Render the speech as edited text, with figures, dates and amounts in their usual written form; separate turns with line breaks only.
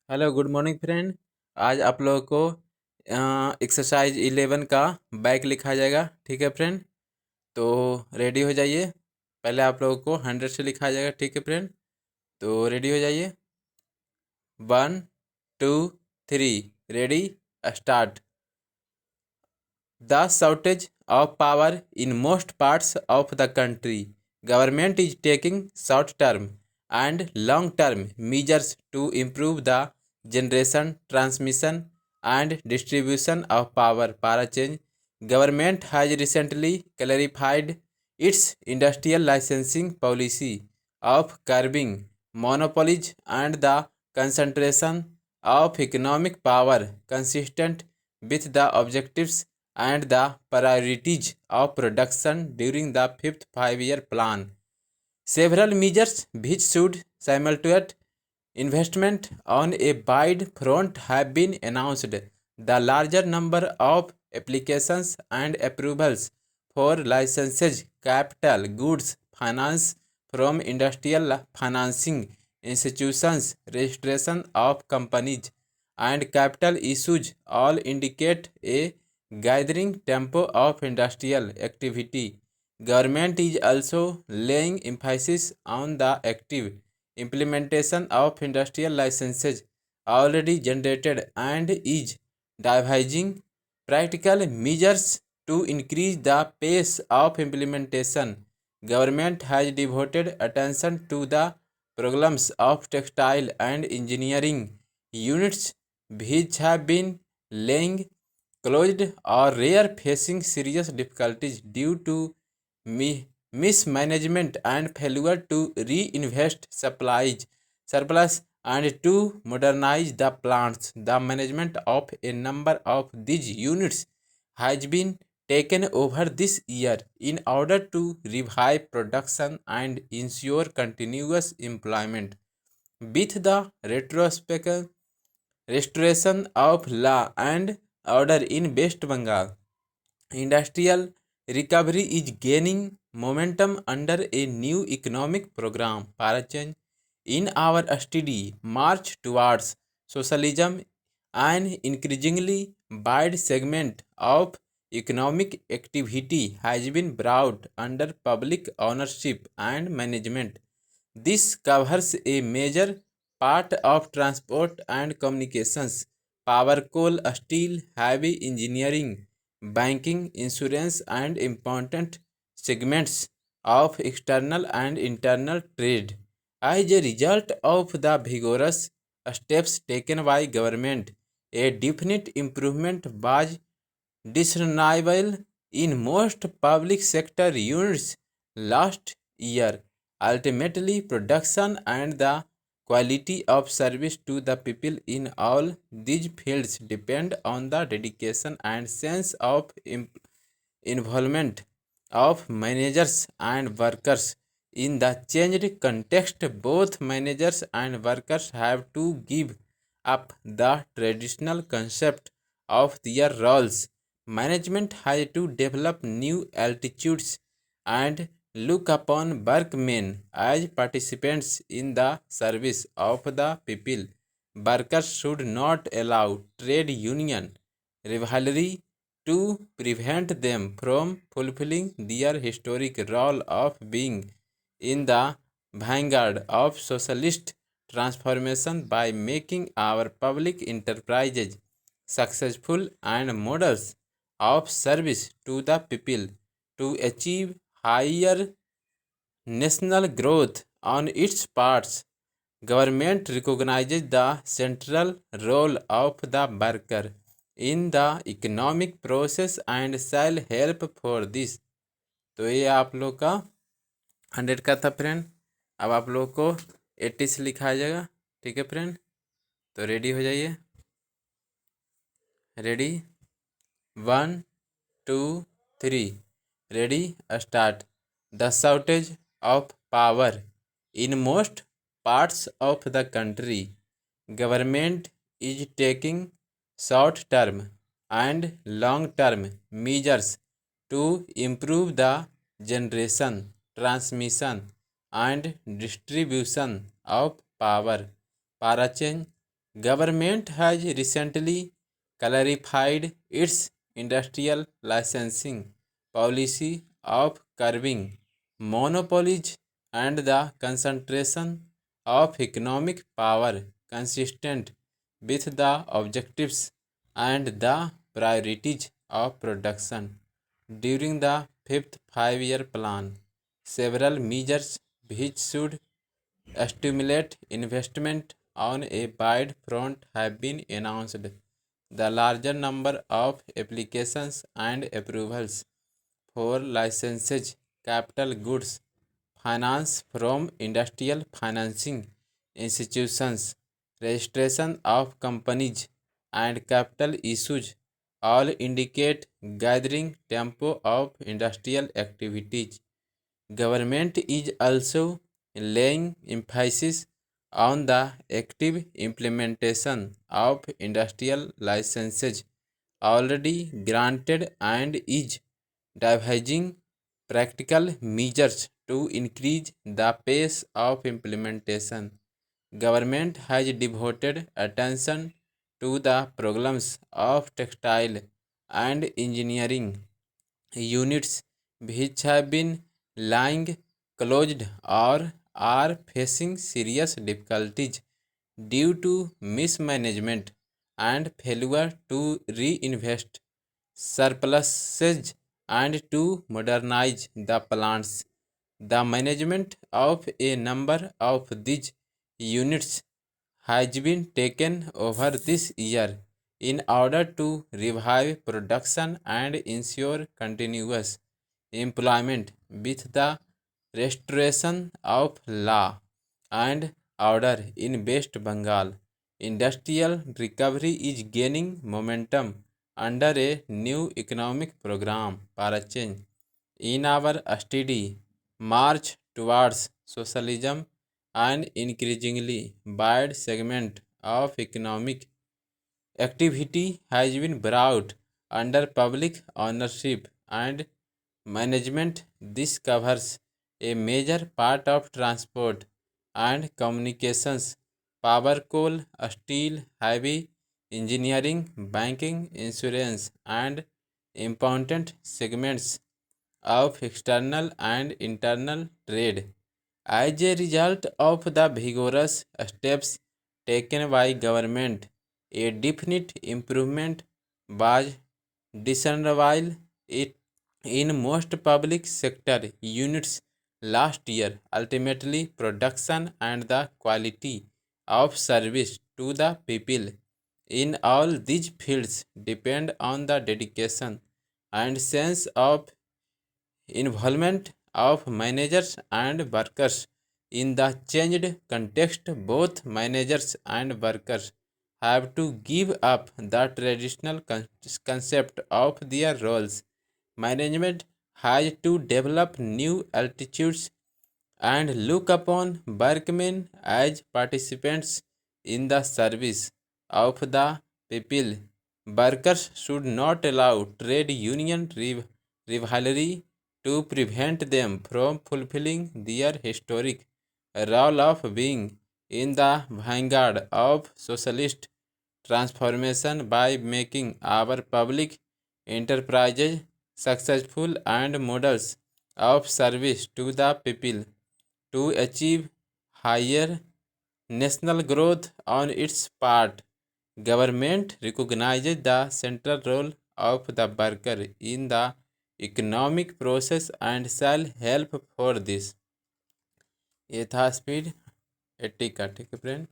Hello good morning friend. आज आप लोगों को एक्सरसाइज 11 का बैक लिखा जाएगा। ठीक है फ्रेंड, तो रेडी हो जाइए। पहले आप लोगों को 100 से लिखा जाएगा। ठीक है फ्रेंड, तो रेडी हो जाइए। 1 2 3 ready start. The shortage of power in most parts of the country. Government is taking short-term and long-term measures to improve the generation, transmission, and distribution of power. Para change. Government has recently clarified its industrial licensing policy of curbing monopolies and the concentration of economic power consistent with the objectives and the priorities of production during the fifth five-year plan. Several measures which should simultaneously investment on a wide front have been announced. The larger number of applications and approvals for licenses, capital goods, finance from industrial financing institutions, registration of companies, and capital issues all indicate a gathering tempo of industrial activity. Government is also laying emphasis on the active implementation of industrial licenses already generated and is devising practical measures to increase the pace of implementation. Government has devoted attention to the programs of textile and engineering units which have been laying closed or rare facing serious difficulties due to mismanagement and failure to reinvest supplies surplus and to modernize the plants. The management of a number of these units has been taken over this year in order to revive production and ensure continuous employment. With the restoration of law and order in West Bengal, industrial recovery is gaining momentum under a new economic program. Parachan, in our study, march towards socialism, an increasingly wide segment of economic activity has been brought under public ownership and management. This covers a major part of transport and communications, power, coal, steel, heavy engineering, banking, insurance, and important segments of external and internal trade. As a result of the vigorous steps taken by government, a definite improvement was discernible in most public sector units last year. Ultimately, production and the quality of service to the people in all these fields depend on the dedication and sense of involvement of managers and workers. In the changed context, both managers and workers have to give up the traditional concept of their roles. Management has to develop new attitudes and look upon workmen as participants in the service of the people. Workers should not allow trade union rivalry to prevent them from fulfilling their historic role of being in the vanguard of socialist transformation by making our public enterprises successful and models of service to the people. To achieve higher national growth on its parts, government recognizes the central role of the worker in the economic process and shall help for this. तो ये आप लोग का 100 का था friend. अब आप लोग को 80 से लिखा आ जाएगा। ठीक है फ्रेंड, तो रेडी हो जाइए। Ready 1 2 3 ready start. The shortage of power in most parts of the country. Government is taking short-term and long-term measures to improve the generation, transmission, and distribution of power. Parachange, Government has recently clarified its industrial licensing policy of curbing monopolies and the concentration of economic power consistent with the objectives and the priorities of production. During the fifth five-year plan, several measures which should stimulate investment on a wide front have been announced. The larger number of applications and approvals for licenses, capital goods, finance from industrial financing institutions, registration of companies, and capital issues all indicate gathering tempo of industrial activities. Government is also laying emphasis on the active implementation of industrial licenses already granted and is devising practical measures to increase the pace of implementation. Government has devoted attention to the problems of textile and engineering units which have been lying closed or are facing serious difficulties due to mismanagement and failure to reinvest surpluses and to modernize the plants. The management of a number of these units has been taken over this year in order to revive production and ensure continuous employment with the restoration of law and order in West Bengal. Industrial recovery is gaining momentum under a new economic program, Parachin. In our steady march towards socialism, an increasingly wide segment of economic activity has been brought under public ownership and management. This covers a major part of transport and communications, power, coal, steel, heavy engineering, banking, insurance, and important segments of external and internal trade. As a result of the vigorous steps taken by government, a definite improvement was discerned while it in most public sector units last year. Ultimately, production and the quality of service to the people in all these fields depend on the dedication and sense of involvement of managers and workers. In the changed context, both managers and workers have to give up the traditional concept of their roles. Management has to develop new attitudes and look upon workmen as participants in the service of the people. Workers should not allow trade union rivalry to prevent them from fulfilling their historic role of being in the vanguard of socialist transformation by making our public enterprises successful and models of service to the people. To achieve higher national growth on its part, government recognizes the central role of the worker in the economic process and shall help for this. ये था speed 80 का, ठीक है friend.